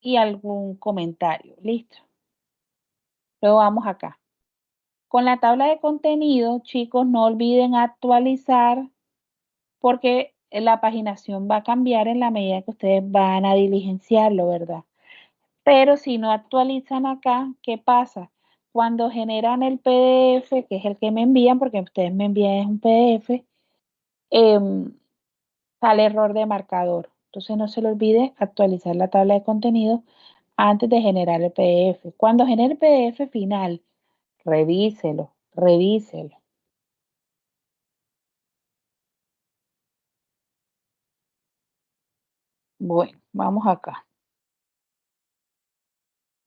y algún comentario. Listo. Luego vamos acá. Con la tabla de contenido, chicos, no olviden actualizar porque la paginación va a cambiar en la medida que ustedes van a diligenciarlo, ¿verdad? Pero si no actualizan acá, ¿qué pasa? Cuando generan el PDF, que es el que me envían, porque ustedes me envían un PDF, sale error de marcador. Entonces no se le olvide actualizar la tabla de contenido antes de generar el PDF. Cuando genere el PDF final, revíselo, revíselo. Bueno, vamos acá.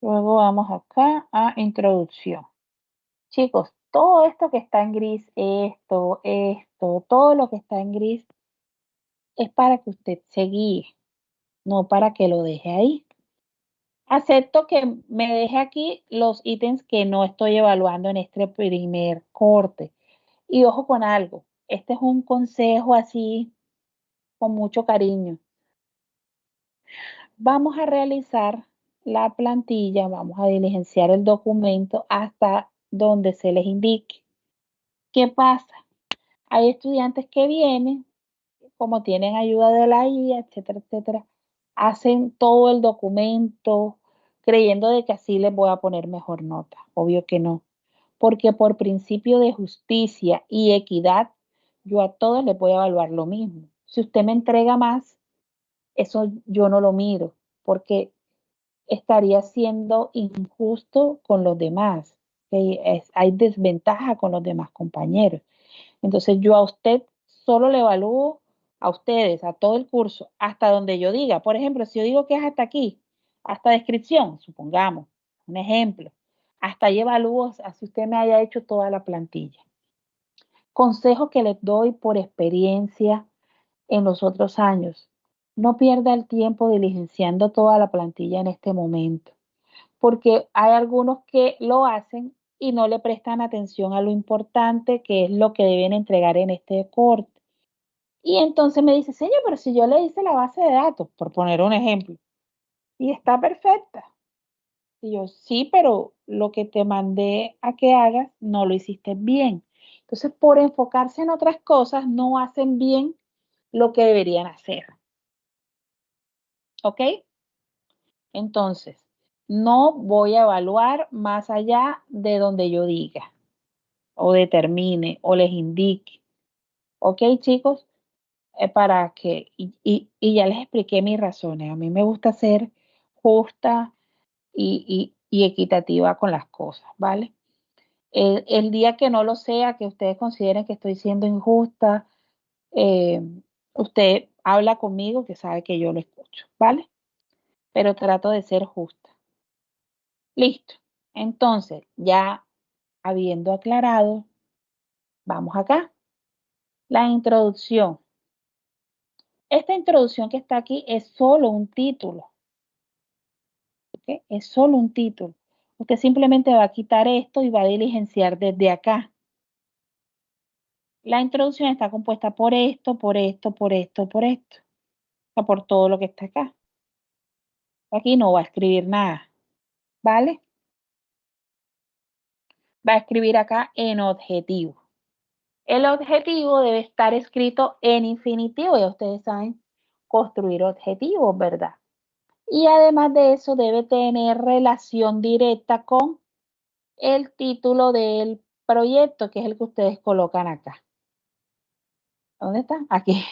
Luego vamos acá a introducción. Chicos, todo esto que está en gris, todo lo que está en gris es para que usted se guíe, no para que lo deje ahí. Acepto que me deje aquí los ítems que no estoy evaluando en este primer corte. Y ojo con algo, este es un consejo así con mucho cariño. Vamos a realizar la plantilla, vamos a diligenciar el documento hasta donde se les indique. ¿Qué pasa? Hay estudiantes que vienen, como tienen ayuda de la IA, etcétera, etcétera, hacen todo el documento creyendo de que así les voy a poner mejor nota. Obvio que no, porque por principio de justicia y equidad, yo a todos les voy a evaluar lo mismo. Si usted me entrega más, eso yo no lo miro, porque estaría siendo injusto con los demás. Hay desventaja con los demás compañeros. Entonces yo a usted solo le evalúo a ustedes, a todo el curso, hasta donde yo diga. Por ejemplo, si yo digo que es hasta aquí, hasta descripción, supongamos, un ejemplo, hasta ahí evalúo así usted me haya hecho toda la plantilla. Consejo que les doy por experiencia en los otros años. No pierda el tiempo diligenciando toda la plantilla en este momento, porque hay algunos que lo hacen y no le prestan atención a lo importante que es lo que deben entregar en este corte. Y entonces me dice, señor, pero si yo le hice la base de datos, por poner un ejemplo, y está perfecta. Y yo, sí, pero lo que te mandé a que hagas no lo hiciste bien. Entonces, por enfocarse en otras cosas, no hacen bien lo que deberían hacer. ¿Ok? Entonces, no voy a evaluar más allá de donde yo diga, o determine, o les indique. ¿Ok, chicos? Para que, y ya les expliqué mis razones. A mí me gusta ser justa y equitativa con las cosas, ¿vale? El día que no lo sea, que ustedes consideren que estoy siendo injusta, eh, usted habla conmigo que sabe que yo lo escucho, ¿vale? Pero trato de ser justa. Listo. Entonces, ya habiendo aclarado, vamos acá. La introducción. Esta introducción que está aquí es solo un título. ¿Ok? Es solo un título. Usted simplemente va a quitar esto y va a diligenciar desde acá. La introducción está compuesta por esto, por esto, por esto, por esto. O sea, por todo lo que está acá. Aquí no va a escribir nada. ¿Vale? Va a escribir acá en objetivo. El objetivo debe estar escrito en infinitivo. Ya ustedes saben construir objetivos, ¿verdad? Y además de eso debe tener relación directa con el título del proyecto, que es el que ustedes colocan acá. ¿Dónde está? Aquí.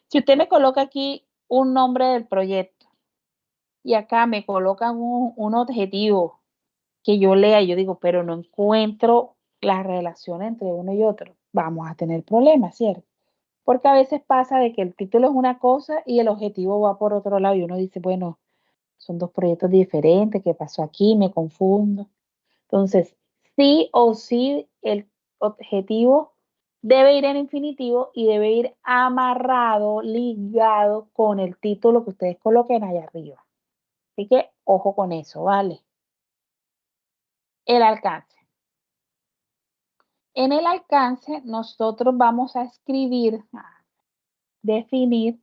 Si usted me coloca aquí un nombre del proyecto y acá me colocan un objetivo que yo lea y yo digo, pero no encuentro la relación entre uno y otro, vamos a tener problemas, ¿cierto? Porque a veces pasa de que el título es una cosa y el objetivo va por otro lado y uno dice, bueno, son dos proyectos diferentes, ¿qué pasó aquí? Me confundo. Entonces, sí o sí el objetivo debe ir en infinitivo y debe ir amarrado, ligado con el título que ustedes coloquen allá arriba. Así que ojo con eso, ¿vale? El alcance. En el alcance nosotros vamos a escribir, a definir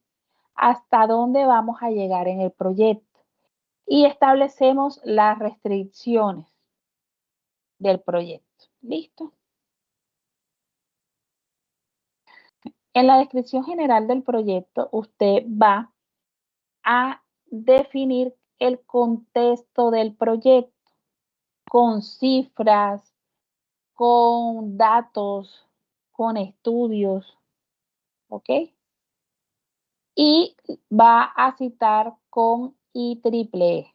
hasta dónde vamos a llegar en el proyecto. y establecemos las restricciones del proyecto. ¿Listo? En la descripción general del proyecto, usted va a definir el contexto del proyecto con cifras, con datos, con estudios, ¿ok? Y va a citar con IEEE.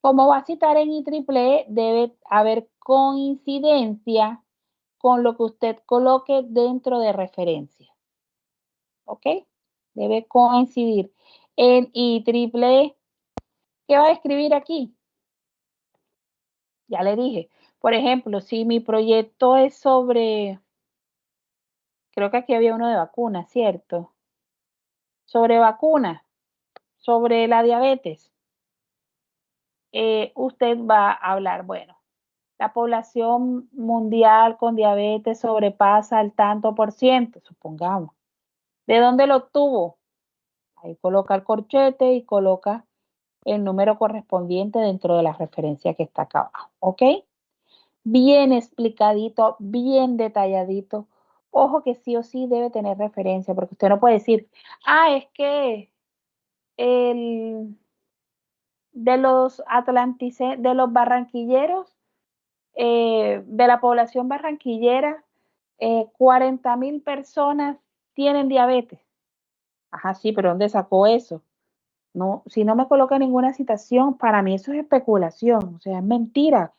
Como va a citar en IEEE, debe haber coincidencia con lo que usted coloque dentro de referencia, ¿ok? Debe coincidir. En IEEE, ¿qué va a escribir aquí? Ya le dije. Por ejemplo, si mi proyecto es sobre, creo que aquí había uno de vacunas, ¿cierto? Sobre vacunas, sobre la diabetes. Usted va a hablar, bueno, la población mundial con diabetes sobrepasa el tanto por ciento, supongamos. ¿De dónde lo obtuvo? Ahí coloca el corchete y coloca el número correspondiente dentro de la referencia que está acá abajo, ¿ok? Bien explicadito, bien detalladito. Ojo que sí o sí debe tener referencia, porque usted no puede decir, es que el, de los barranquilleros, de la población barranquillera, 40.000 personas tienen diabetes. Ajá, sí, pero ¿dónde sacó eso? No, si no me coloca ninguna citación, para mí eso es especulación, o sea, es mentira,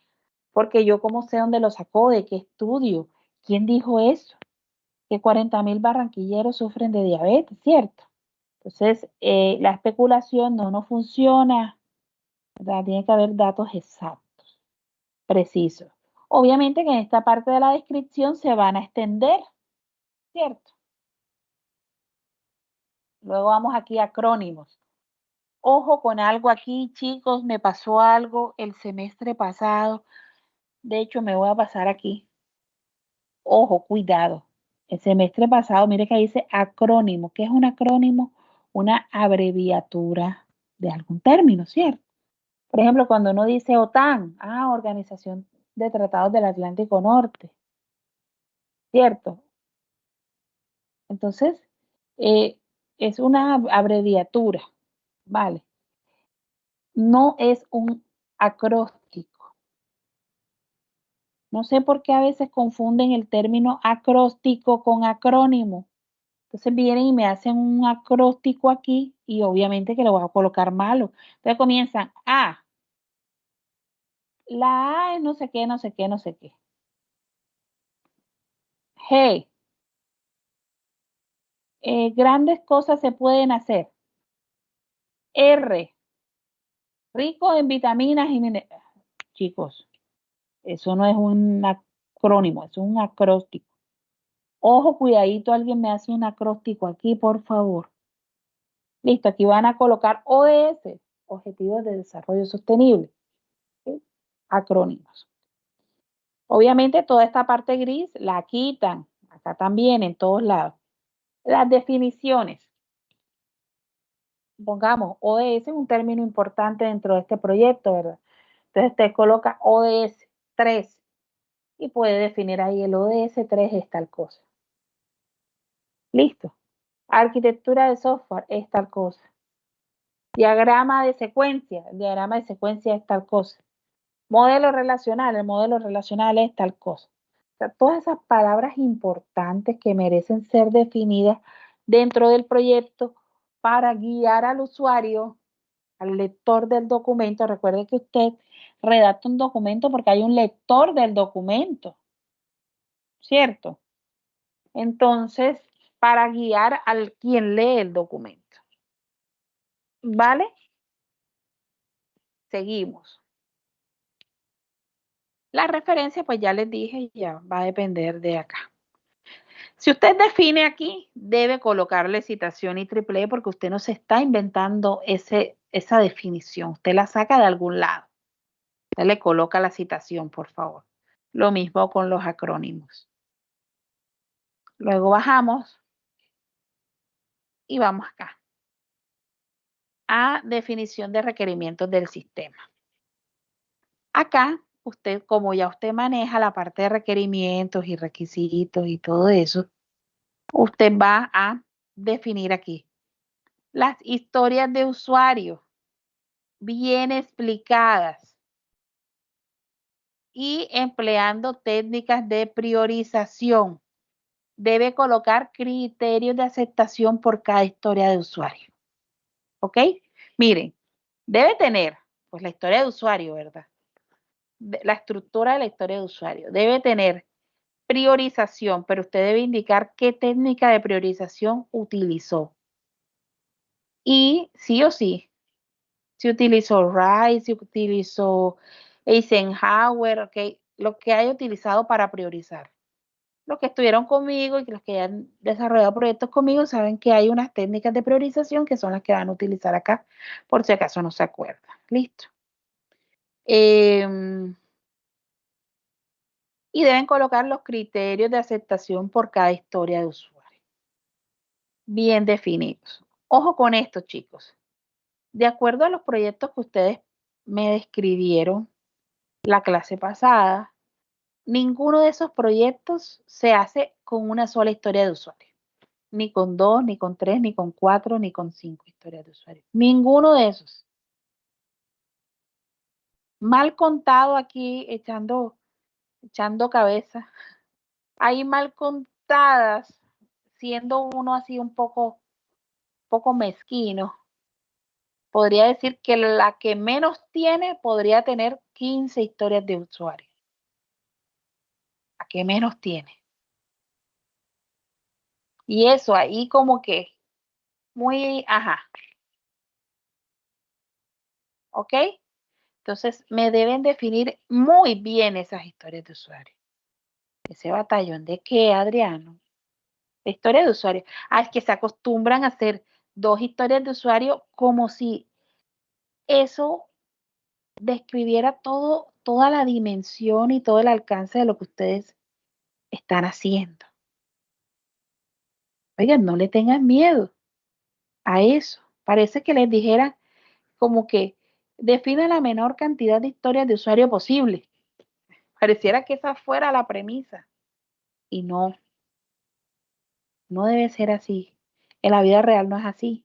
porque yo cómo sé dónde lo sacó, de qué estudio, quién dijo eso, que 40.000 barranquilleros sufren de diabetes, ¿cierto? Entonces, la especulación no funciona, ¿verdad? Tiene que haber datos exactos, precisos. Obviamente que en esta parte de la descripción se van a extender, ¿cierto? Luego vamos aquí a acrónimos. Ojo con algo aquí, chicos, me pasó algo el semestre pasado. De hecho, me voy a pasar aquí. Ojo, cuidado. El semestre pasado, mire que dice acrónimo. ¿Qué es un acrónimo? Una abreviatura de algún término, ¿cierto? Por ejemplo, cuando uno dice OTAN, Organización de Tratados del Atlántico Norte, ¿cierto? Entonces, eh, es una abreviatura, ¿vale? No es un acróstico. No sé por qué a veces confunden el término acróstico con acrónimo. Entonces vienen y me hacen un acróstico aquí y obviamente que lo voy a colocar malo. Entonces comienzan la A es no sé qué, no sé qué, no sé qué. G, grandes cosas se pueden hacer. R, rico en vitaminas y minerales. Chicos, eso no es un acrónimo, es un acróstico. Ojo, cuidadito, alguien me hace un acróstico aquí, por favor. Listo, aquí van a colocar ODS, Objetivos de Desarrollo Sostenible. ¿Sí? Acrónimos. Obviamente toda esta parte gris la quitan, acá también, en todos lados. Las definiciones. Pongamos, ODS es un término importante dentro de este proyecto, ¿verdad? Entonces usted coloca ODS 3 y puede definir ahí el ODS 3 es tal cosa. Listo. Arquitectura de software es tal cosa. Diagrama de secuencia, el diagrama de secuencia es tal cosa. Modelo relacional, el modelo relacional es tal cosa. O sea, todas esas palabras importantes que merecen ser definidas dentro del proyecto para guiar al usuario, al lector del documento. Recuerde que usted redacta un documento porque hay un lector del documento, ¿cierto? Entonces, para guiar al quien lee el documento. ¿Vale? Seguimos. La referencia, pues ya les dije, ya va a depender de acá. Si usted define aquí, debe colocarle citación IEEE porque usted no se está inventando esa definición. Usted la saca de algún lado. Usted le coloca la citación, por favor. Lo mismo con los acrónimos. Luego bajamos y vamos acá. a definición de requerimientos del sistema. Acá, usted, como ya usted maneja la parte de requerimientos y requisitos y todo eso, usted va a definir aquí las historias de usuario bien explicadas y empleando técnicas de priorización. Debe colocar criterios de aceptación por cada historia de usuario. ¿Ok? Miren, debe tener, pues la historia de usuario, ¿verdad? La estructura de la historia de usuario. Debe tener priorización, pero usted debe indicar qué técnica de priorización utilizó. Y sí o sí, si utilizó Rice, si utilizó Eisenhower, okay, lo que haya utilizado para priorizar. Los que estuvieron conmigo y los que han desarrollado proyectos conmigo saben que hay unas técnicas de priorización que son las que van a utilizar acá, por si acaso no se acuerdan. Listo. Y deben colocar los criterios de aceptación por cada historia de usuario. Bien definidos. Ojo con esto, chicos. De acuerdo a los proyectos que ustedes me describieron la clase pasada, ninguno de esos proyectos se hace con una sola historia de usuario. Ni con 2, ni con 3, ni con 4, ni con 5 historias de usuario. Ninguno de esos. Mal contado aquí, echando cabeza. Hay mal contadas, siendo uno así un poco mezquino. Podría decir que la que menos tiene podría tener 15 historias de usuario. La que menos tiene. Y eso ahí como que muy, ajá. ¿Ok? Entonces me deben definir muy bien esas historias de usuario. ¿Ese batallón de qué, Adriano? La historia de usuario. Ah, es que se acostumbran a hacer 2 historias de usuario como si eso describiera toda la dimensión y todo el alcance de lo que ustedes están haciendo. Oigan, no le tengan miedo a eso. Parece que les dijera como que defina la menor cantidad de historias de usuario posible. Pareciera que esa fuera la premisa. Y no, no debe ser así. En la vida real no es así.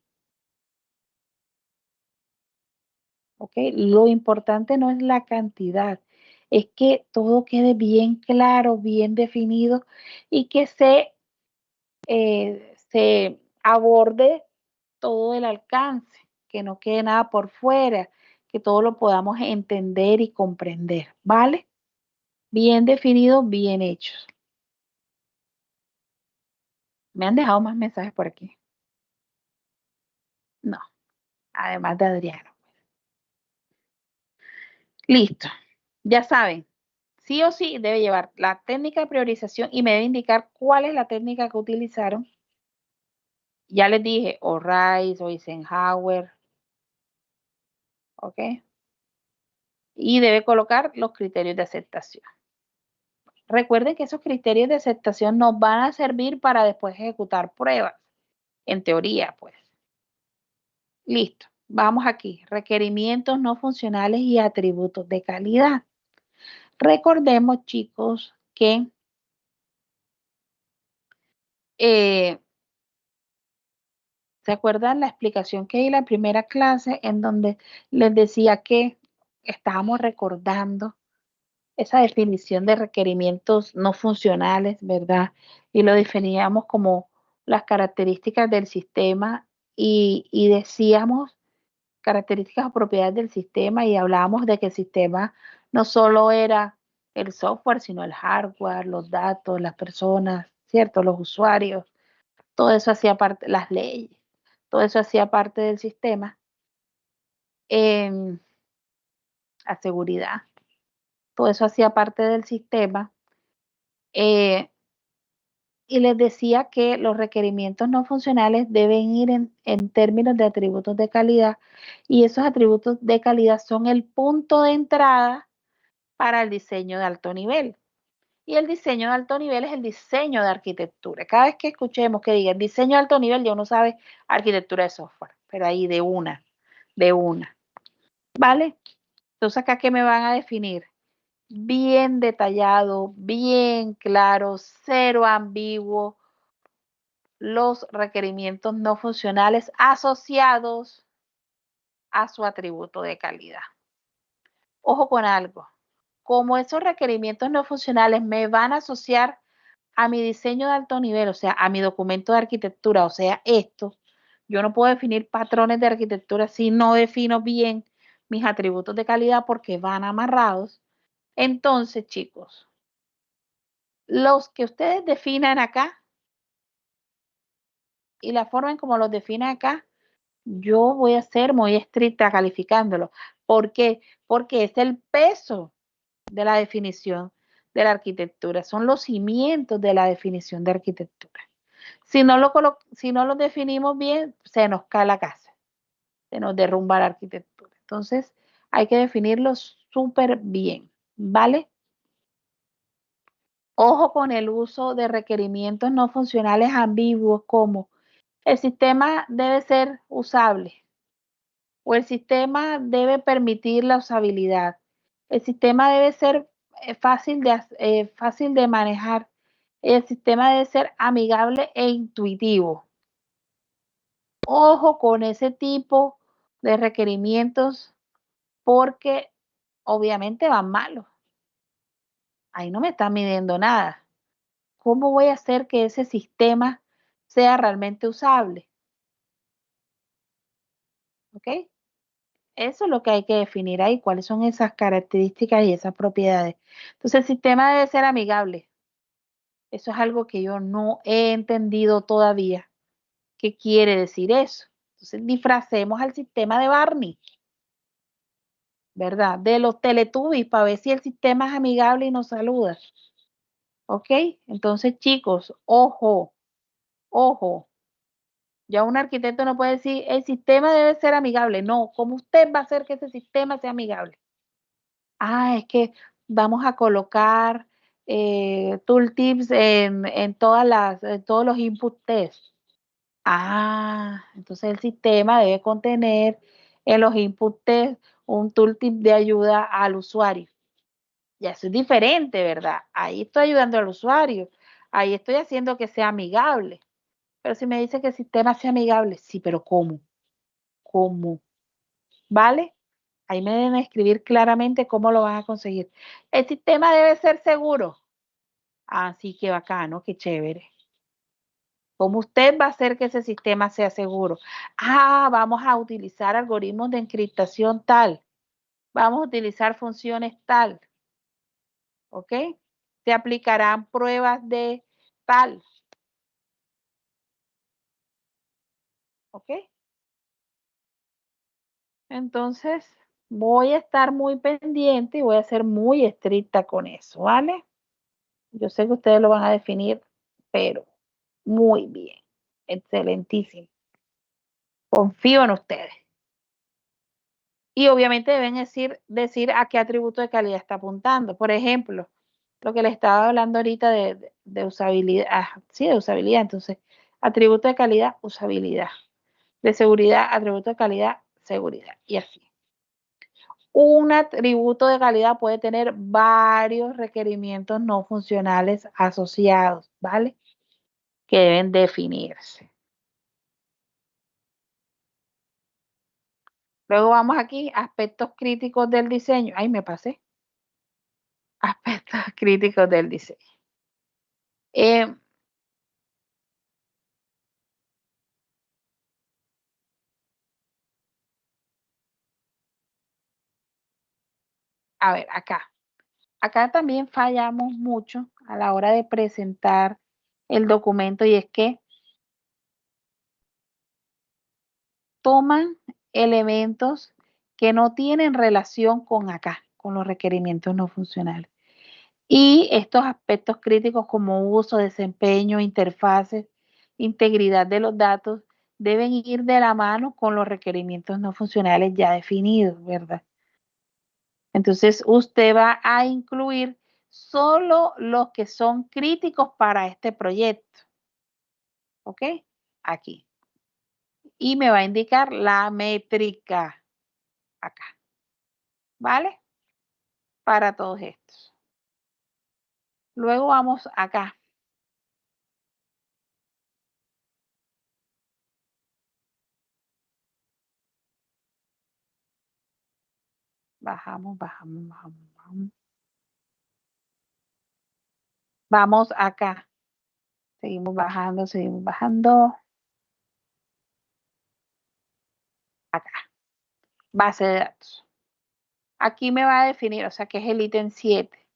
¿Ok? Lo importante no es la cantidad, es que todo quede bien claro, bien definido y que se aborde todo el alcance, que no quede nada por fuera, que todo lo podamos entender y comprender, ¿vale? Bien definidos, bien hechos. ¿Me han dejado más mensajes por aquí? No, además de Adriano. Listo, ya saben, sí o sí debe llevar la técnica de priorización y me debe indicar cuál es la técnica que utilizaron. Ya les dije, o Rice o Eisenhower, ¿ok? Y debe colocar los criterios de aceptación. Recuerden que esos criterios de aceptación nos van a servir para después ejecutar pruebas, en teoría, pues. Listo, vamos aquí, requerimientos no funcionales y atributos de calidad. Recordemos, chicos, que ¿se acuerdan la explicación que di en la primera clase en donde les decía que estábamos recordando esa definición de requerimientos no funcionales, ¿verdad? Y lo definíamos como las características del sistema y decíamos características o propiedades del sistema y hablábamos de que el sistema no solo era el software, sino el hardware, los datos, las personas, ¿cierto? Los usuarios, todo eso hacía parte, las leyes, todo eso hacía parte del sistema. La seguridad, todo eso hacía parte del sistema. Y les decía que los requerimientos no funcionales deben ir en términos de atributos de calidad y esos atributos de calidad son el punto de entrada para el diseño de alto nivel. Y el diseño de alto nivel es el diseño de arquitectura. Cada vez que escuchemos que digan diseño de alto nivel, ya uno sabe arquitectura de software, pero ahí de una. de una, ¿vale? Entonces, acá, ¿qué me van a definir? Bien detallado, bien claro, cero ambiguo, los requerimientos no funcionales asociados a su atributo de calidad. Ojo con algo, como esos requerimientos no funcionales me van a asociar a mi diseño de alto nivel, o sea, a mi documento de arquitectura, o sea, esto, yo no puedo definir patrones de arquitectura si no defino bien mis atributos de calidad porque van amarrados. Entonces, chicos, los que ustedes definan acá y la forma en como los definen acá, yo voy a ser muy estricta calificándolo. ¿Por qué? Porque es el peso de la definición de la arquitectura, son los cimientos de la definición de arquitectura. Si no lo definimos bien, se nos cae la casa, se nos derrumba la arquitectura. Entonces, hay que definirlo súper bien, ¿vale? Ojo con el uso de requerimientos no funcionales ambiguos como el sistema debe ser usable o el sistema debe permitir la usabilidad. El sistema debe ser fácil de manejar. El sistema debe ser amigable e intuitivo. Ojo con ese tipo de requerimientos porque obviamente van malos. Ahí no me están midiendo nada. ¿Cómo voy a hacer que ese sistema sea realmente usable? ¿Ok? Eso es lo que hay que definir ahí, cuáles son esas características y esas propiedades. Entonces, el sistema debe ser amigable. Eso es algo que yo no he entendido todavía. ¿Qué quiere decir eso? Entonces, disfracemos al sistema de Barney, ¿verdad? De los Teletubbies para ver si el sistema es amigable y nos saluda. ¿Ok? Entonces, chicos, ojo, ojo. Ya un arquitecto no puede decir, el sistema debe ser amigable. No, ¿cómo usted va a hacer que ese sistema sea amigable? Ah, es que vamos a colocar tooltips en todos los input tests. Ah, entonces el sistema debe contener en los input tests un tooltip de ayuda al usuario. Ya eso es diferente, ¿verdad? Ahí estoy ayudando al usuario. Ahí estoy haciendo que sea amigable. Pero si me dice que el sistema sea amigable, sí, pero ¿cómo? ¿Cómo? ¿Vale? Ahí me deben escribir claramente cómo lo van a conseguir. El sistema debe ser seguro. Ah, sí, qué bacano, qué chévere. ¿Cómo usted va a hacer que ese sistema sea seguro? Ah, vamos a utilizar algoritmos de encriptación tal. Vamos a utilizar funciones tal. ¿Ok? Se aplicarán pruebas de tal. ¿Ok? Entonces, voy a estar muy pendiente y voy a ser muy estricta con eso, ¿vale? Yo sé que ustedes lo van a definir, pero muy bien. Excelentísimo. Confío en ustedes. Y obviamente deben decir a qué atributo de calidad está apuntando. Por ejemplo, lo que les estaba hablando ahorita de usabilidad. Ah, sí, de usabilidad. Entonces, atributo de calidad, usabilidad. De seguridad, atributo de calidad, seguridad. Y así. Un atributo de calidad puede tener varios requerimientos no funcionales asociados, ¿vale? Que deben definirse. Luego vamos aquí, aspectos críticos del diseño. Ay, me pasé. Aspectos críticos del diseño. Eh, a ver, acá. Acá también fallamos mucho a la hora de presentar el documento y es que toman elementos que no tienen relación con acá, con los requerimientos no funcionales. Y estos aspectos críticos como uso, desempeño, interfaces, integridad de los datos, deben ir de la mano con los requerimientos no funcionales ya definidos, ¿verdad? Entonces, usted va a incluir solo los que son críticos para este proyecto, ¿ok? Aquí. Y me va a indicar la métrica. ¿vale? Para todos estos. Luego vamos acá. Bajamos, bajamos, bajamos, bajamos. Vamos acá. Seguimos bajando, seguimos bajando. Acá. Base de datos. Aquí me va a definir, o sea, que es el ítem 7.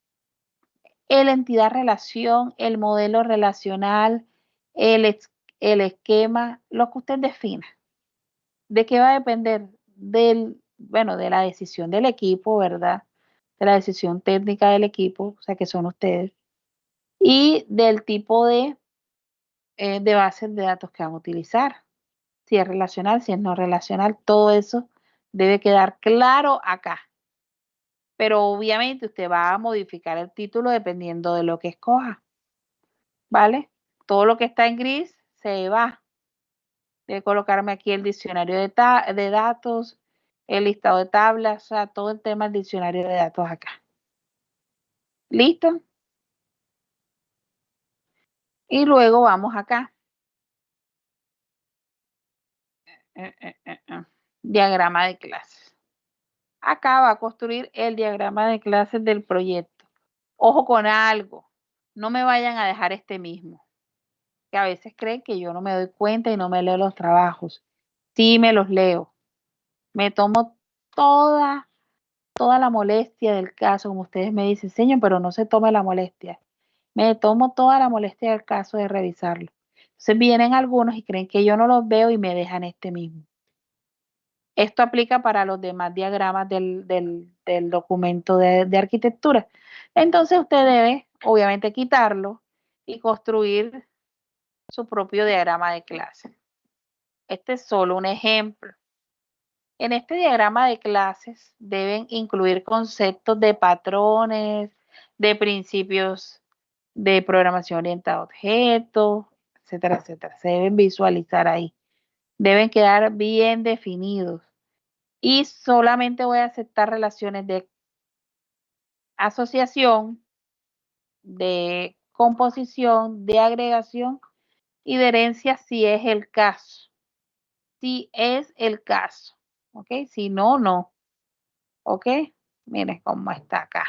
El entidad relación, el modelo relacional, el, el esquema, lo que usted defina. ¿De qué va a depender? Bueno, de la decisión del equipo, ¿verdad? De la decisión técnica del equipo, o sea, que son ustedes, y del tipo de bases de datos que van a utilizar. Si es relacional, si es no relacional, todo eso debe quedar claro acá. Pero obviamente usted va a modificar el título dependiendo de lo que escoja, ¿vale? Todo lo que está en gris se va. Debe colocarme aquí el diccionario de datos, el listado de tablas, o sea, todo el tema del diccionario de datos acá. ¿Listo? Y luego vamos acá. Diagrama de clases. Acá va a construir el diagrama de clases del proyecto. Ojo con algo, no me vayan a dejar este mismo, que a veces creen que yo no me doy cuenta y no me leo los trabajos. Sí me los leo, me tomo toda la molestia del caso, como ustedes me dicen, señor, pero no se tome la molestia. Me tomo toda la molestia del caso de revisarlo. Entonces vienen algunos y creen que yo no los veo y me dejan este mismo. Esto aplica para los demás diagramas del documento de arquitectura. Entonces usted debe, obviamente, quitarlo y construir su propio diagrama de clase. Este es solo un ejemplo. En este diagrama de clases deben incluir conceptos de patrones, de principios de programación orientada a objetos, etcétera, etcétera. Se deben visualizar ahí. Deben quedar bien definidos. Y solamente voy a aceptar relaciones de asociación, de composición, de agregación y de herencia si es el caso. Si es el caso. ¿Ok? Si no, no. ¿Ok? Miren cómo está acá.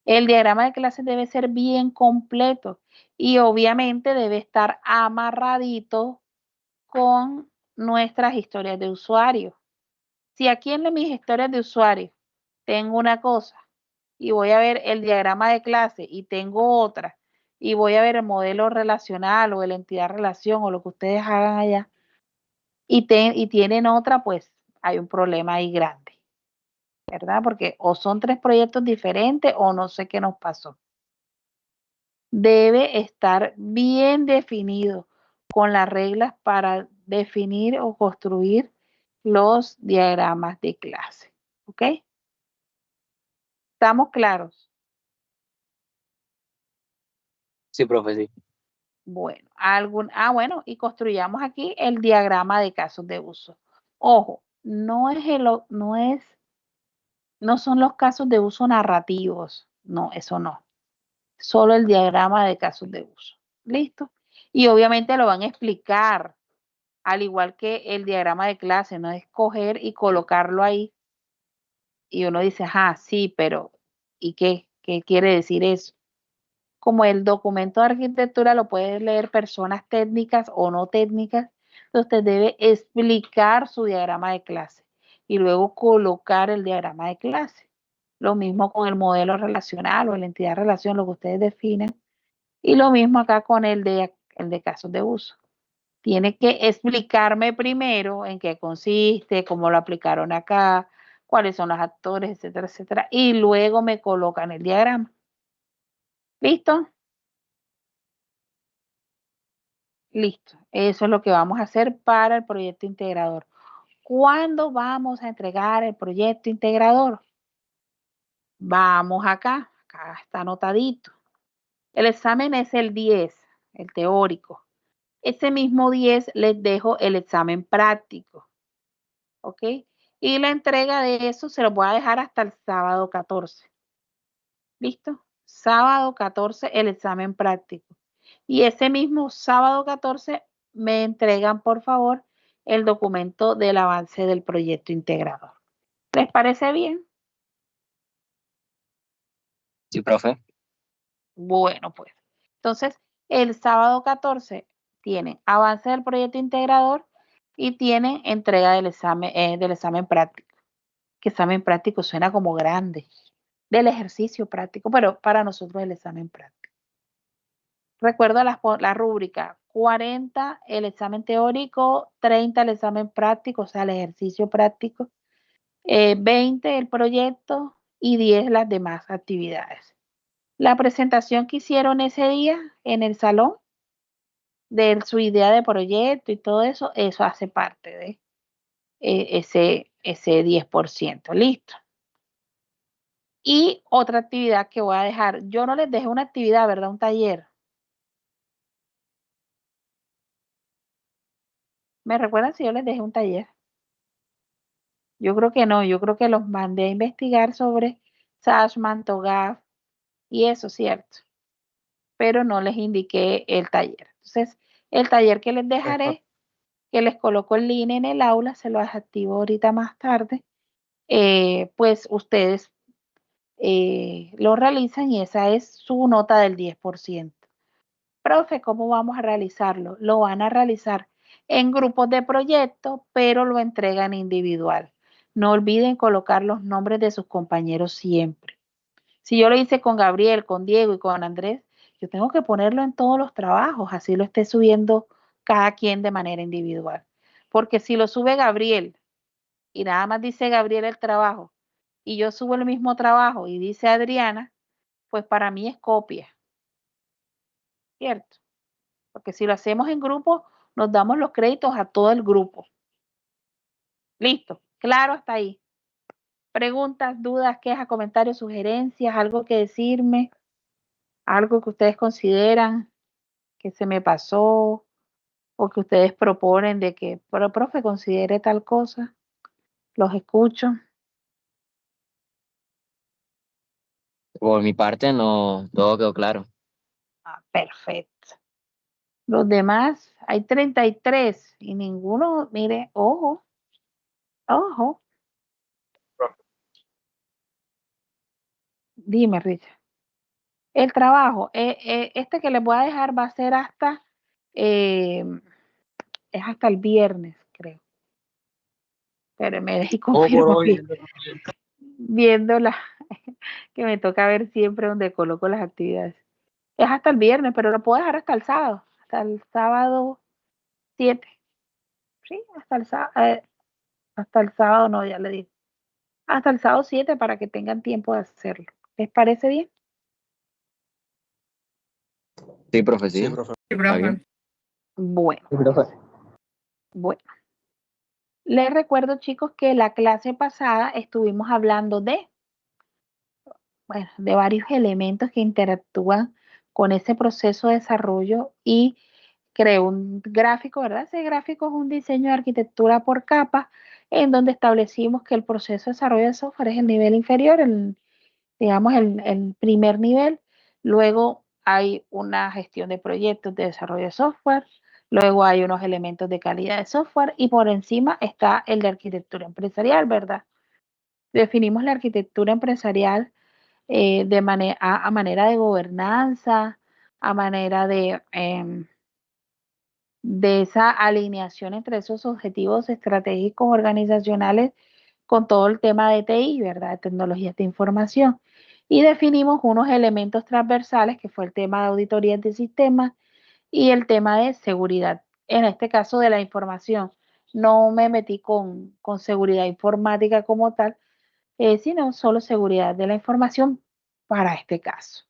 El diagrama de clases debe ser bien completo y obviamente debe estar amarradito con nuestras historias de usuario. Si aquí en mis historias de usuario tengo una cosa y voy a ver el diagrama de clase y tengo otra y voy a ver el modelo relacional o la entidad relación o lo que ustedes hagan allá y tienen otra, pues hay un problema ahí grande, ¿verdad? Porque o son 3 proyectos diferentes o no sé qué nos pasó. Debe estar bien definido con las reglas para definir o construir los diagramas de clase, ¿ok? ¿Estamos claros? Sí, profe, sí. Bueno, bueno, y construyamos aquí el diagrama de casos de uso. Ojo, no son los casos de uso narrativos, no, eso no. Solo el diagrama de casos de uso. ¿Listo? Y obviamente lo van a explicar, al igual que el diagrama de clase, no es coger y colocarlo ahí. Y uno dice, ajá, sí, pero ¿y qué? ¿Qué quiere decir eso? Como el documento de arquitectura lo pueden leer personas técnicas o no técnicas, usted debe explicar su diagrama de clase y luego colocar el diagrama de clase. Lo mismo con el modelo relacional o la entidad de relación, lo que ustedes definen. Y lo mismo acá con el de casos de uso. Tiene que explicarme primero en qué consiste, cómo lo aplicaron acá, cuáles son los actores, etcétera, etcétera. Y luego me colocan el diagrama. ¿Listo? Listo. Eso es lo que vamos a hacer para el proyecto integrador. ¿Cuándo vamos a entregar el proyecto integrador? Vamos acá está anotadito. El examen es el 10, el teórico. Ese mismo 10 les dejo el examen práctico, ¿ok? Y la entrega de eso se lo voy a dejar hasta el sábado 14. ¿Listo? Sábado 14 el examen práctico. Y ese mismo sábado 14 me entregan, por favor, el documento del avance del proyecto integrador. ¿Les parece bien? Sí, profe. Bueno, pues. Entonces, el sábado 14 tienen avance del proyecto integrador y tienen entrega del examen práctico. Que examen práctico suena como grande. Del ejercicio práctico, pero para nosotros el examen práctico. Recuerda la rúbrica, 40 el examen teórico, 30 el examen práctico, o sea, el ejercicio práctico, 20 el proyecto y 10 las demás actividades. La presentación que hicieron ese día en el salón de su idea de proyecto y todo eso, eso hace parte de ese 10%. Listo. Y otra actividad que voy a dejar, yo no les dejé una actividad, ¿verdad? Un taller. ¿Me recuerdan si yo les dejé un taller? Yo creo que no, yo creo que los mandé a investigar sobre Sashman, TOGAF y eso, ¿cierto? Pero no les indiqué el taller. Entonces, el taller que les dejaré, que les coloco el link en el aula, se lo activo ahorita más tarde, pues ustedes lo realizan y esa es su nota del 10%. Profe, ¿cómo vamos a realizarlo? Lo van a realizar en grupos de proyecto, pero lo entregan individual. No olviden colocar los nombres de sus compañeros siempre. Si yo lo hice con Gabriel, con Diego y con Andrés, yo tengo que ponerlo en todos los trabajos, así lo esté subiendo cada quien de manera individual. Porque si lo sube Gabriel y nada más dice Gabriel el trabajo, y yo subo el mismo trabajo y dice Adriana, pues para mí es copia, ¿cierto? Porque si lo hacemos en grupo, nos damos los créditos a todo el grupo. Listo, claro hasta ahí. Preguntas, dudas, quejas, comentarios, sugerencias, algo que decirme, algo que ustedes consideran que se me pasó o que ustedes proponen de que, pero profe, considere tal cosa. Los escucho. Por mi parte, no, todo quedó claro. Ah, perfecto. Los demás, hay 33 y ninguno, mire, ojo, ojo. Dime, Richard. El trabajo, este que les voy a dejar va a ser hasta, es hasta el viernes, creo. Pero me dejé Todo por confirmo hoy. viendo que me toca ver siempre donde coloco las actividades. Es hasta el viernes, pero lo puedo dejar hasta el sábado 7. Sí, hasta el sábado, no, ya le digo. Hasta el sábado 7 para que tengan tiempo de hacerlo. ¿Les parece bien? Sí, profe, sí. Sí, profe. ¿Está bien? Bueno, Sí, profe. bueno. Les recuerdo, chicos, que la clase pasada estuvimos hablando bueno, de varios elementos que interactúan con ese proceso de desarrollo y creé un gráfico, ¿verdad? Ese gráfico es un diseño de arquitectura por capas en donde establecimos que el proceso de desarrollo de software es el nivel inferior, digamos el primer nivel. Luego hay una gestión de proyectos de desarrollo de software. Luego hay unos elementos de calidad de software y por encima está el de arquitectura empresarial, ¿verdad? Definimos la arquitectura empresarial a manera de gobernanza, a manera de esa alineación entre esos objetivos estratégicos organizacionales con todo el tema de TI, ¿verdad? De tecnologías de información. Y definimos unos elementos transversales, que fue el tema de auditorías de sistemas y el tema de seguridad. En este caso de la información, no me metí con seguridad informática como tal, sino solo seguridad de la información para este caso.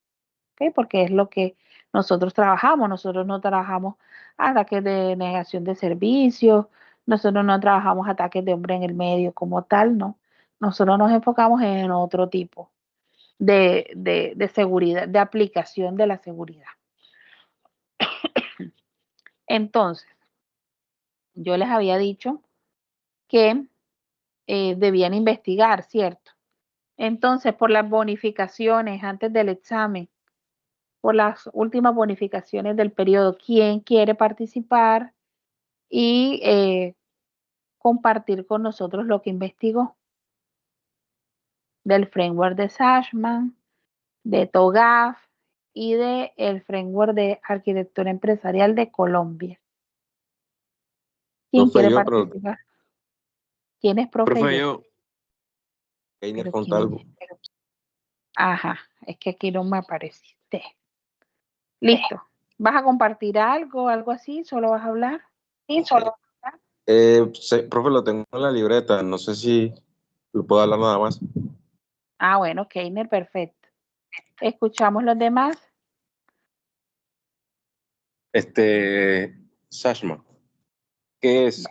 ¿Okay? Porque es lo que nosotros trabajamos. Nosotros no trabajamos ataques de negación de servicios, nosotros no trabajamos ataques de hombre en el medio como tal, no. Nosotros nos enfocamos en otro tipo de seguridad, de aplicación de la seguridad. Entonces, yo les había dicho que debían investigar, ¿cierto? Entonces, por las bonificaciones antes del examen, por las últimas bonificaciones del periodo, ¿quién quiere participar y compartir con nosotros lo que investigó? Del framework de Sachman, de TOGAF y del framework de arquitectura empresarial de Colombia. ¿Quién Profe, quiere yo, pero, participar? ¿Quién es profe profe, yo? yo, Einer Pero ¿quién es? Fontalvo. Ajá, es que aquí no me apareciste. Listo. ¿Vas a compartir algo así? ¿Solo vas a hablar? Sí, solo. Profe, lo tengo en la libreta, no sé si lo puedo hablar nada más. Ah, bueno, Keiner, perfecto. ¿Escuchamos los demás? Sashma, ¿qué es?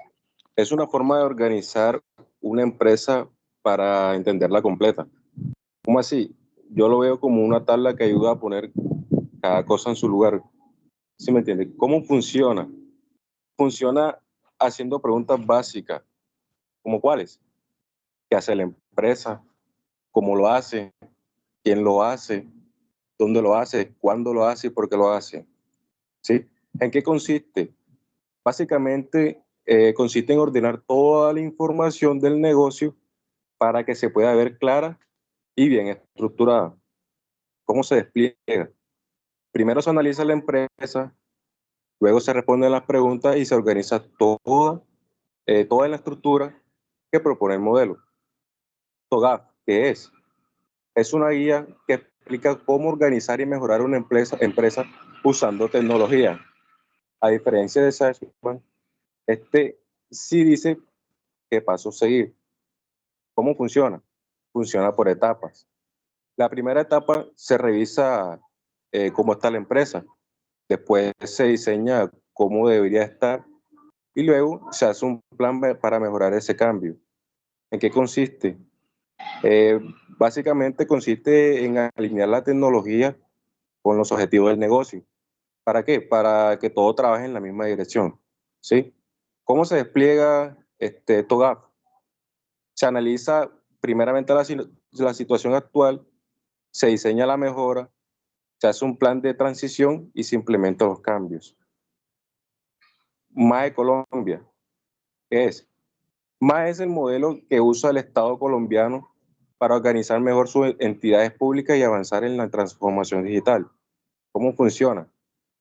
Es una forma de organizar una empresa para entenderla completa. ¿Cómo así? Yo lo veo como una tabla que ayuda a poner cada cosa en su lugar. ¿Sí me entiende? ¿Cómo funciona? Funciona haciendo preguntas básicas, ¿como cuáles? ¿Qué hace la empresa? ¿Cómo lo hace? ¿Quién lo hace? ¿Dónde lo hace? ¿Cuándo lo hace y por qué lo hace? ¿Sí? ¿En qué consiste? Básicamente consiste en ordenar toda la información del negocio para que se pueda ver clara y bien estructurada. ¿Cómo se despliega? Primero se analiza la empresa, luego se responden las preguntas y se organiza toda la estructura que propone el modelo. TOGAF, ¿qué es? Es una guía que explica cómo organizar y mejorar una empresa usando tecnología. A diferencia de Sachsman, este sí dice qué pasos seguir. ¿Cómo funciona? Funciona por etapas. La primera etapa se revisa cómo está la empresa. Después se diseña cómo debería estar y luego se hace un plan para mejorar ese cambio. ¿En qué consiste? Eh, Básicamente consiste en alinear la tecnología con los objetivos del negocio. ¿Para qué? Para que todo trabaje en la misma dirección. ¿Sí? ¿Cómo se despliega TOGAF? Se analiza primeramente la situación actual, se diseña la mejora, se hace un plan de transición y se implementan los cambios. MAE Colombia, ¿qué es? MAE es el modelo que usa el Estado colombiano para organizar mejor sus entidades públicas y avanzar en la transformación digital. ¿Cómo funciona?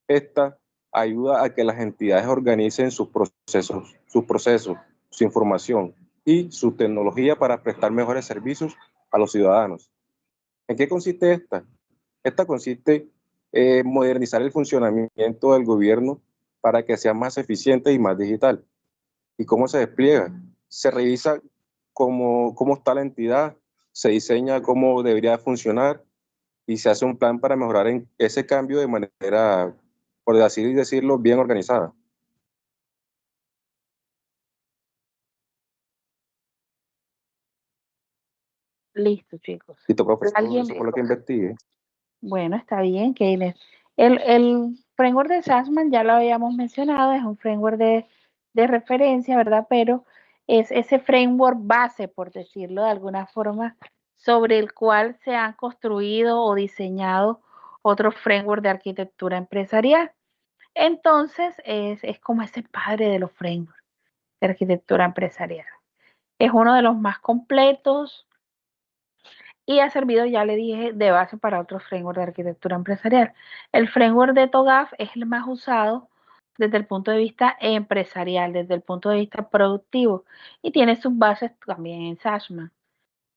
Esta ayuda a que las entidades organicen sus procesos, su información y su tecnología para prestar mejores servicios a los ciudadanos. ¿En qué consiste esta? Esta consiste en modernizar el funcionamiento del gobierno para que sea más eficiente y más digital. ¿Y cómo se despliega? Se revisa cómo está la entidad, se diseña cómo debería funcionar y se hace un plan para mejorar en ese cambio de manera, por así decirlo, bien organizada. Listo, chicos. Listo, profesor, ¿Alguien? eso fue lo que investigué. Bueno, está bien, Keiner. El framework de Sachsman ya lo habíamos mencionado, es un framework de referencia, ¿verdad? Pero es ese framework base, por decirlo de alguna forma, sobre el cual se han construido o diseñado otros frameworks de arquitectura empresarial. Entonces, es como ese padre de los frameworks de arquitectura empresarial. Es uno de los más completos y ha servido, ya le dije, de base para otros frameworks de arquitectura empresarial. El framework de TOGAF es el más usado desde el punto de vista empresarial, desde el punto de vista productivo, y tiene sus bases también en Sachsman.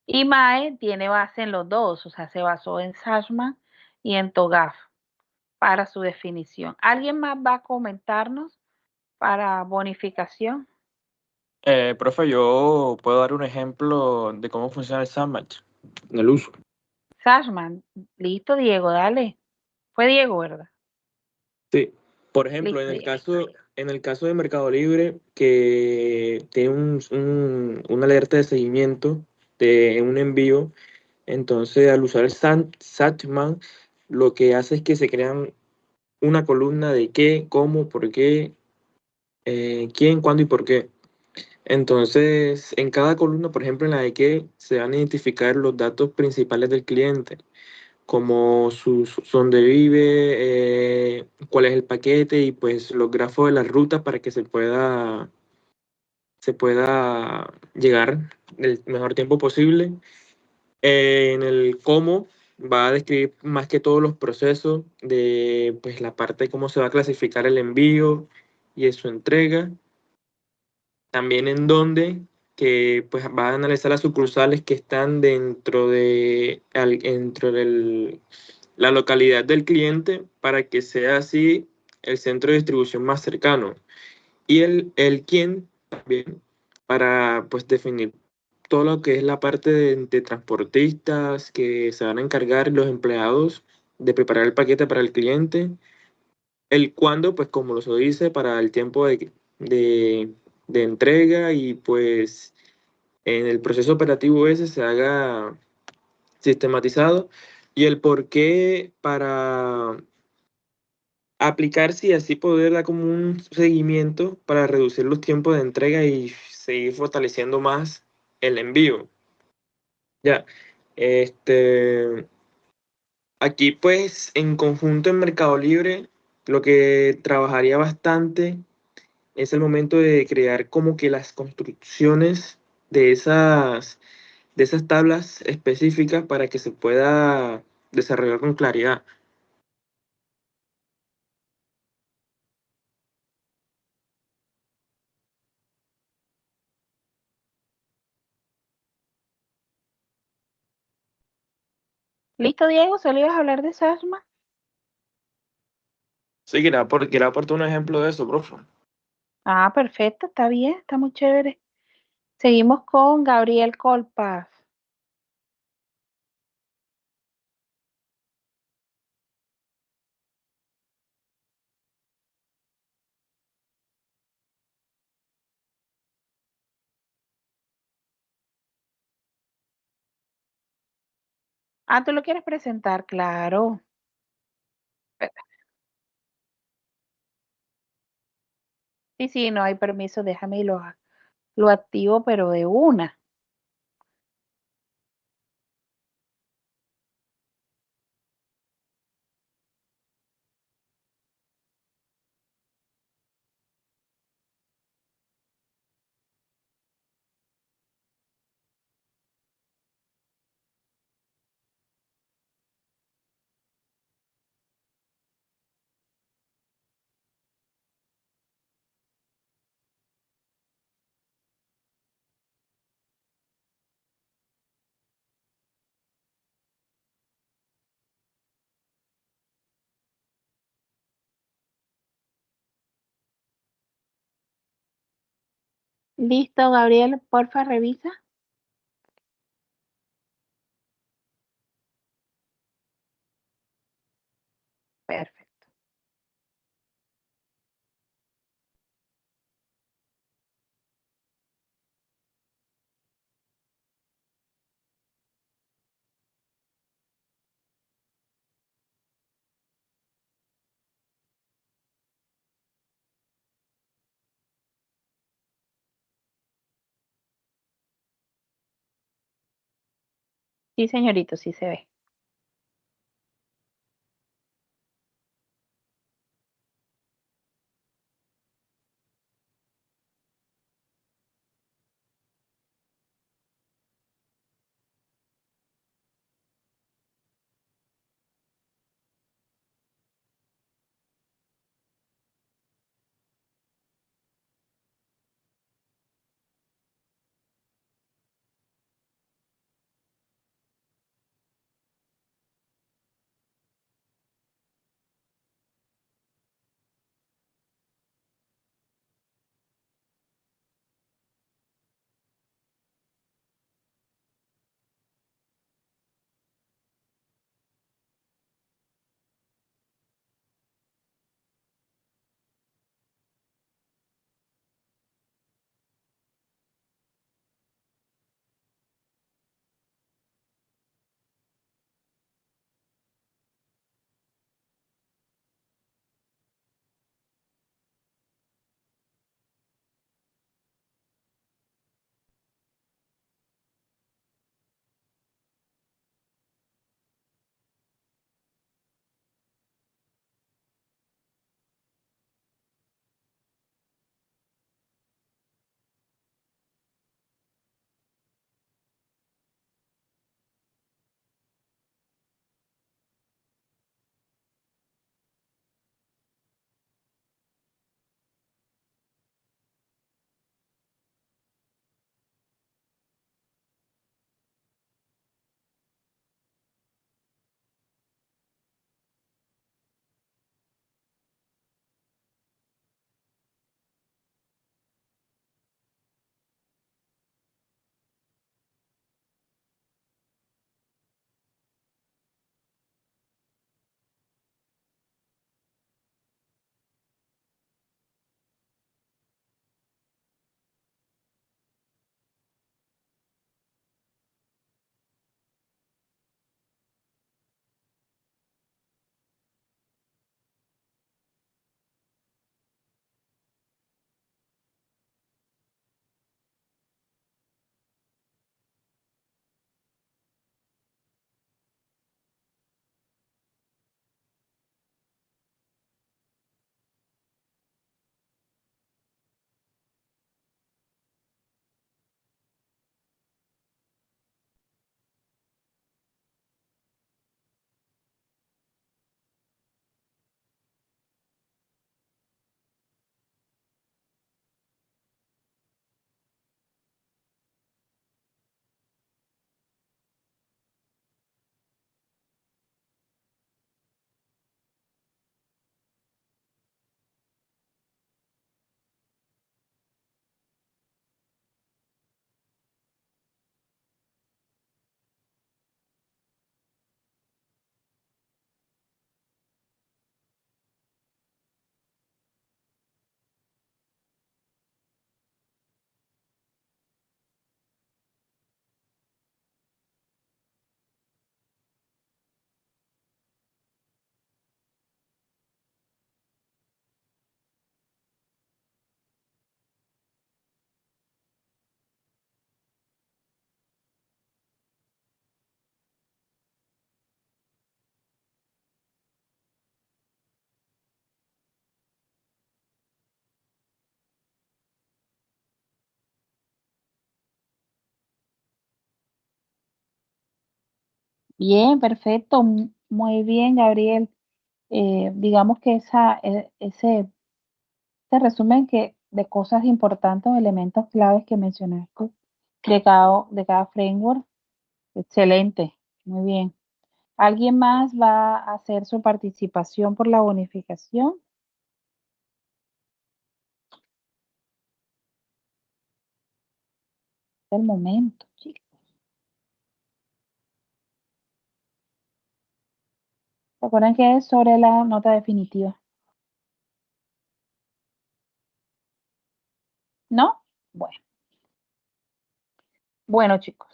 Y MAE tiene base en los dos, o sea, se basó en Sachsman y en TOGAF para su definición. ¿Alguien más va a comentarnos para bonificación? Profe, yo puedo dar un ejemplo de cómo funciona el sandwich en el uso. Sachsman, listo, Diego, dale. Fue Diego, ¿verdad? Sí. Por ejemplo, Listo, Diego. en el caso de Mercado Libre, que tiene una alerta de seguimiento de un envío, entonces al usar el Satchman, lo que hace es que se crean una columna de qué, cómo, por qué, quién, cuándo y por qué. Entonces, en cada columna, por ejemplo, en la de que se van a identificar los datos principales del cliente, como dónde vive, cuál es el paquete y pues los grafos de las rutas para que se pueda llegar el mejor tiempo posible. En el cómo va a describir más que todos los procesos de pues la parte de cómo se va a clasificar el envío y de su entrega. También en dónde, que pues va a analizar las sucursales que están dentro de la localidad del cliente para que sea así el centro de distribución más cercano. Y el quién también para pues definir todo lo que es la parte de transportistas que se van a encargar los empleados de preparar el paquete para el cliente. El cuándo, pues como lo dice, para el tiempo de entrega y pues en el proceso operativo ese se haga sistematizado. Y el por qué para aplicarse y así poder dar como un seguimiento para reducir los tiempos de entrega y seguir fortaleciendo más el envío. Ya, este, aquí pues en conjunto en Mercado Libre, lo que trabajaría bastante es el momento de crear como que las construcciones de esas tablas específicas para que se pueda desarrollar con claridad. Listo, Diego, ¿solo ibas a hablar de Sasma? Sí, quería aportar un ejemplo de eso, profe. Ah, perfecto, está bien, está muy chévere. Seguimos con Gabriel Colpas. Ah, ¿tú lo quieres presentar? Claro. Sí, sí, no hay permiso, déjame y lo activo, pero de una. Listo, Gabriel, porfa, revisa. Perfecto. Sí, señorito, sí se ve. Bien, perfecto, muy bien, Gabriel. Digamos que ese resumen de cosas importantes o elementos claves que mencionaste de cada framework, excelente, muy bien. ¿Alguien más va a hacer su participación por la bonificación? El momento, chicos. Recuerden que es sobre la nota definitiva. ¿No? Bueno. Bueno, chicos.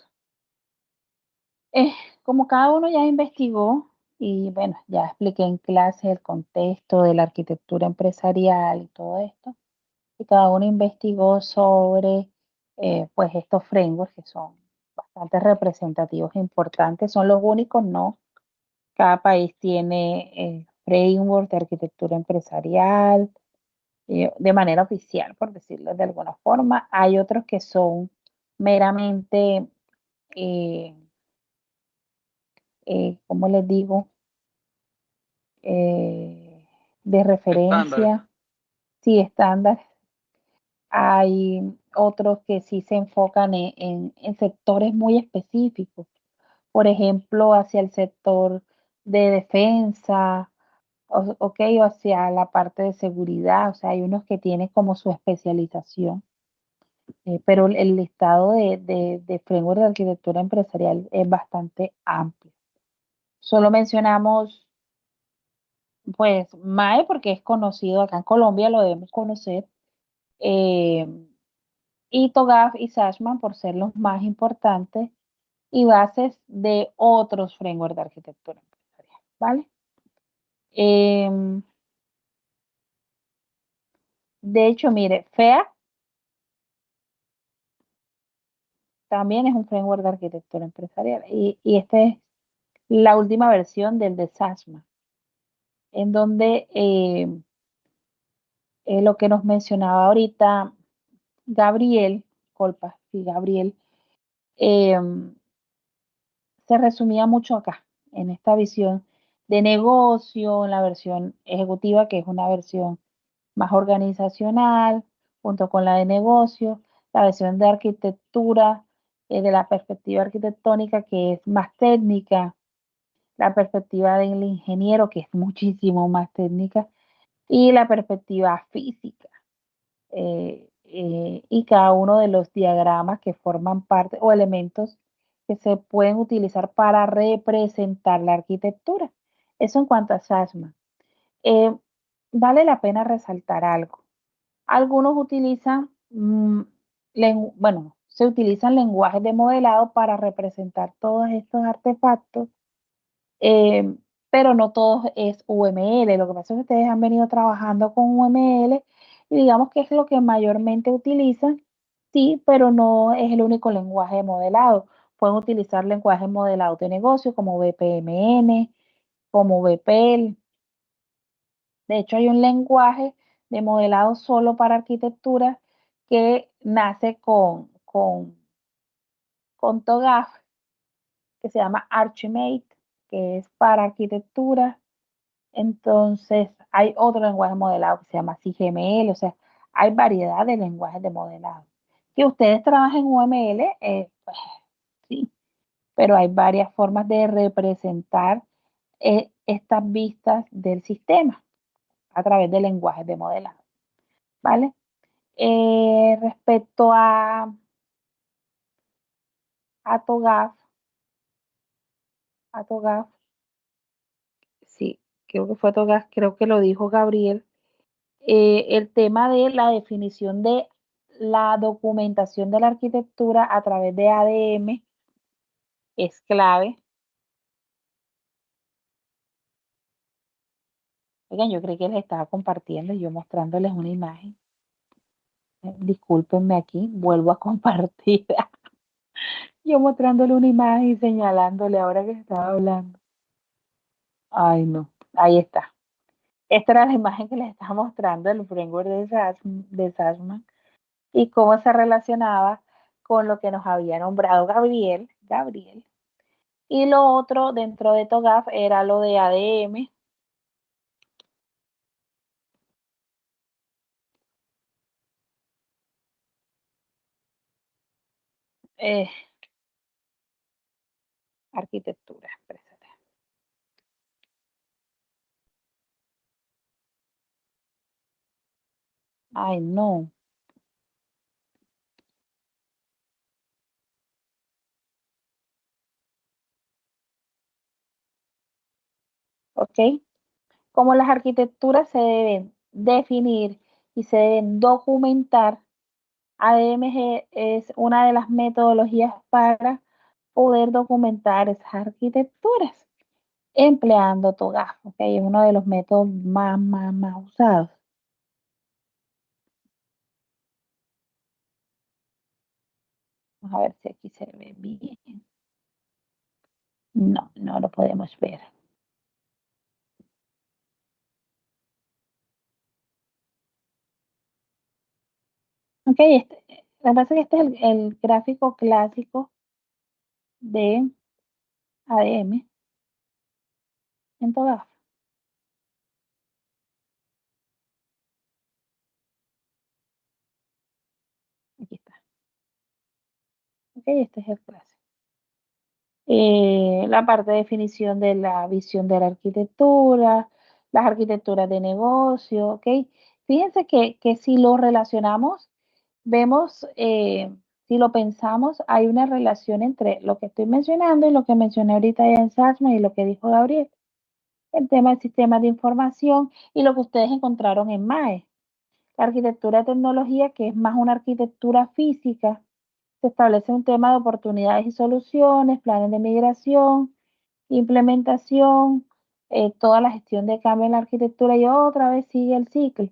Como cada uno ya investigó y bueno, ya expliqué en clase el contexto de la arquitectura empresarial y todo esto, y cada uno investigó sobre pues estos frameworks que son bastante representativos e importantes, son los únicos, ¿no? Cada país tiene framework de arquitectura empresarial de manera oficial, por decirlo de alguna forma. Hay otros que son meramente, eh, ¿cómo les digo? De referencia, sí, estándar. Hay otros que sí se enfocan en sectores muy específicos, por ejemplo, hacia el sector de defensa, ok, o hacia la parte de seguridad, o sea, hay unos que tienen como su especialización, pero el listado de framework de arquitectura empresarial es bastante amplio. Solo mencionamos, pues, MAE porque es conocido acá en Colombia, lo debemos conocer, eh, y TOGAF y SASMAN por ser los más importantes y bases de otros frameworks de arquitectura empresarial, ¿vale? De hecho, mire, FEA también es un framework de arquitectura empresarial y esta es la última versión del de SASMAN, en donde lo que nos mencionaba ahorita Gabriel, Colpa, sí, Gabriel, eh, se resumía mucho acá, en esta visión de negocio, en la versión ejecutiva, que es una versión más organizacional, junto con la de negocio, la versión de arquitectura, de la perspectiva arquitectónica, que es más técnica, la perspectiva del ingeniero, que es muchísimo más técnica, y la perspectiva física. Y cada uno de los diagramas que forman parte o elementos que se pueden utilizar para representar la arquitectura. Eso en cuanto a SASMA. Vale la pena resaltar algo. Algunos utilizan, bueno, se utilizan lenguajes de modelado para representar todos estos artefactos, eh, pero no todo es UML. Lo que pasa es que ustedes han venido trabajando con UML y digamos que es lo que mayormente utilizan, sí, pero no es el único lenguaje de modelado. Pueden utilizar lenguajes modelados de negocio como BPMN, como BPEL. De hecho, hay un lenguaje de modelado solo para arquitectura que nace con TOGAF, que se llama Archimate, que es para arquitectura. Entonces, hay otro lenguaje modelado que se llama CGML, o sea, hay variedad de lenguajes de modelado. Que ustedes trabajen en UML, pues sí, pero hay varias formas de representar estas vistas del sistema a través de lenguajes de modelado, ¿vale? Respecto a TOGAF, sí, creo que fue TOGAF, creo que lo dijo Gabriel, el tema de la definición de la documentación de la arquitectura a través de ADM es clave. Oigan, yo creí que les estaba compartiendo y yo mostrándoles una imagen. Discúlpenme aquí, vuelvo a compartir. Yo mostrándole una imagen y señalándole ahora que estaba hablando. Ay, no, ahí está. Esta era la imagen que les estaba mostrando el framework de SASMAN y cómo se relacionaba con lo que nos había nombrado Gabriel, Y lo otro dentro de TOGAF era lo de ADM. Arquitectura, espérate. Ay, no. ¿Ok? Como las arquitecturas se deben definir y se deben documentar, ADMG es una de las metodologías para poder documentar esas arquitecturas empleando TOGAF, ¿ok? Es uno de los métodos más usados. Vamos a ver si aquí se ve bien. No, no lo podemos ver. Ok, lo que pasa es que este es el gráfico clásico de ADM en TOGAF. Aquí está. Ok, este es el clásico. La parte de definición de la visión de la arquitectura, las arquitecturas de negocio, ¿ok? Fíjense que si lo relacionamos, vemos, si lo pensamos, hay una relación entre lo que estoy mencionando y lo que mencioné ahorita ya en Sachman y lo que dijo Gabriel, el tema del sistema de información y lo que ustedes encontraron en MAE. La arquitectura de tecnología, que es más una arquitectura física, se establece un tema de oportunidades y soluciones, planes de migración, implementación, toda la gestión de cambio en la arquitectura y otra vez sigue el ciclo.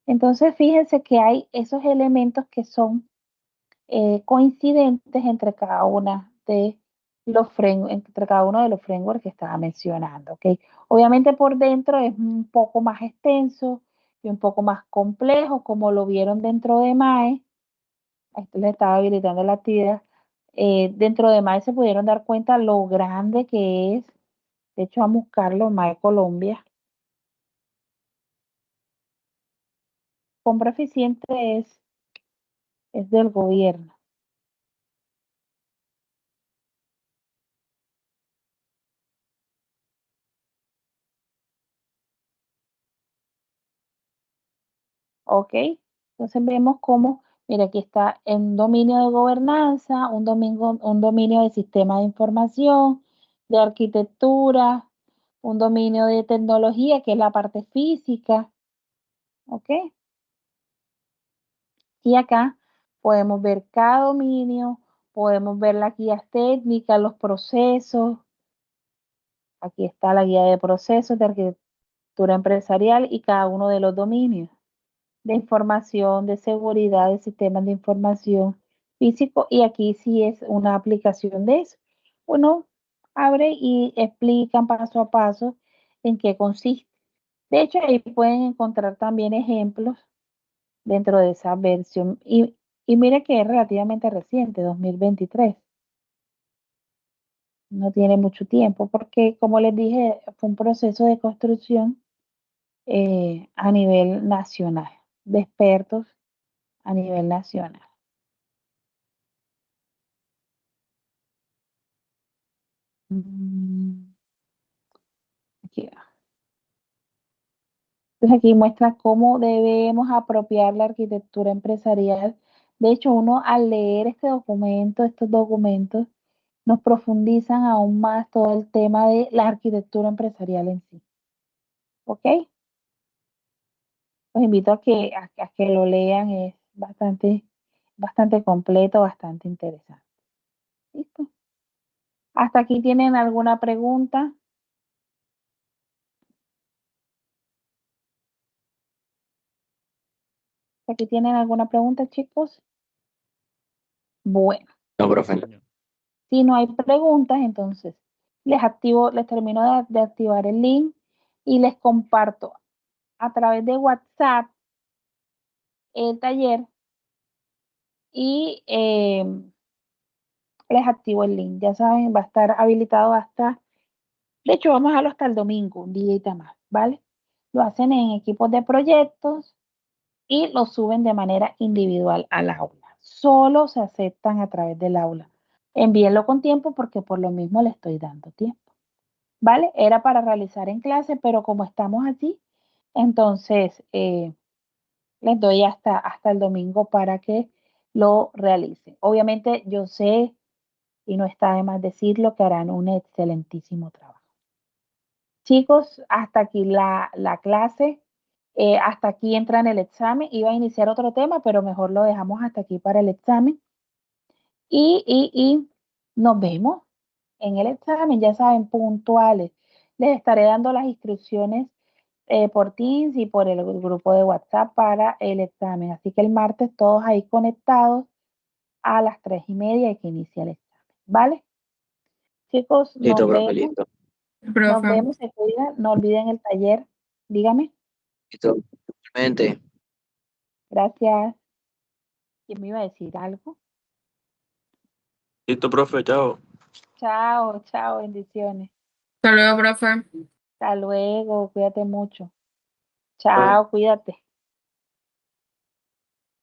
Entonces, fíjense que hay esos elementos que son coincidentes entre cada una de entre cada uno de los frameworks que estaba mencionando. ¿Okay? Obviamente por dentro es un poco más extenso y un poco más complejo, como lo vieron dentro de MAE. Esto les estaba habilitando la actividad. Dentro de MAE se pudieron dar cuenta lo grande que es. De hecho, vamos a buscarlo, MAE Colombia. Compra eficiente es del gobierno. ¿Ok? Entonces vemos cómo, mira, aquí está un dominio de gobernanza, un dominio de sistema de información, de arquitectura, un dominio de tecnología, que es la parte física. ¿Ok? Y acá podemos ver cada dominio, podemos ver las guías técnicas, los procesos. Aquí está la guía de procesos de arquitectura empresarial y cada uno de los dominios de información, de seguridad, de sistemas de información físico. Y aquí sí es una aplicación de eso. Uno abre y explican paso a paso en qué consiste. De hecho, ahí pueden encontrar también ejemplos dentro de esa versión. Y mire que es relativamente reciente, 2023. No tiene mucho tiempo, porque como les dije, fue un proceso de construcción a nivel nacional, de expertos a nivel nacional. Aquí va. Entonces aquí muestra cómo debemos apropiar la arquitectura empresarial. De hecho, uno al leer estos documentos, nos profundizan aún más todo el tema de la arquitectura empresarial en sí. ¿Ok? Los invito a que lo lean, es bastante completo, bastante interesante. ¿Listo? ¿Hasta aquí tienen alguna pregunta? ¿Hasta aquí tienen alguna pregunta, chicos? Bueno, No, profe. si no hay preguntas, entonces les termino de activar el link y les comparto a través de WhatsApp el taller y les activo el link. Ya saben, va a estar habilitado hasta, de hecho, vamos a dejarlo hasta el domingo, un día más, ¿vale? Lo hacen en equipos de proyectos y lo suben de manera individual al aula. Solo se aceptan a través del aula. Envíenlo con tiempo porque por lo mismo le estoy dando tiempo. ¿Vale? Era para realizar en clase, pero como estamos allí, entonces les doy hasta el domingo para que lo realicen. Obviamente yo sé, y no está de más decirlo, que harán un excelentísimo trabajo. Chicos, hasta aquí la clase. Hasta aquí entra en el examen. Iba a iniciar otro tema, pero mejor lo dejamos hasta aquí para el examen. Y nos vemos en el examen, ya saben, puntuales. Les estaré dando las instrucciones por Teams y por el grupo de WhatsApp para el examen. Así que el martes todos ahí conectados a las 3:30 y que inicia el examen. ¿Vale? Chicos, Listo, nos profe, vemos. listo. Nos Profe, vemos, se cuidan. No olviden el taller. Dígame. Listo. Igualmente. Gracias. ¿Quién me iba a decir algo? Listo, profe, chao. Chao, chao, bendiciones. hasta luego, profe. Hasta luego, cuídate mucho. Chao, cuídate.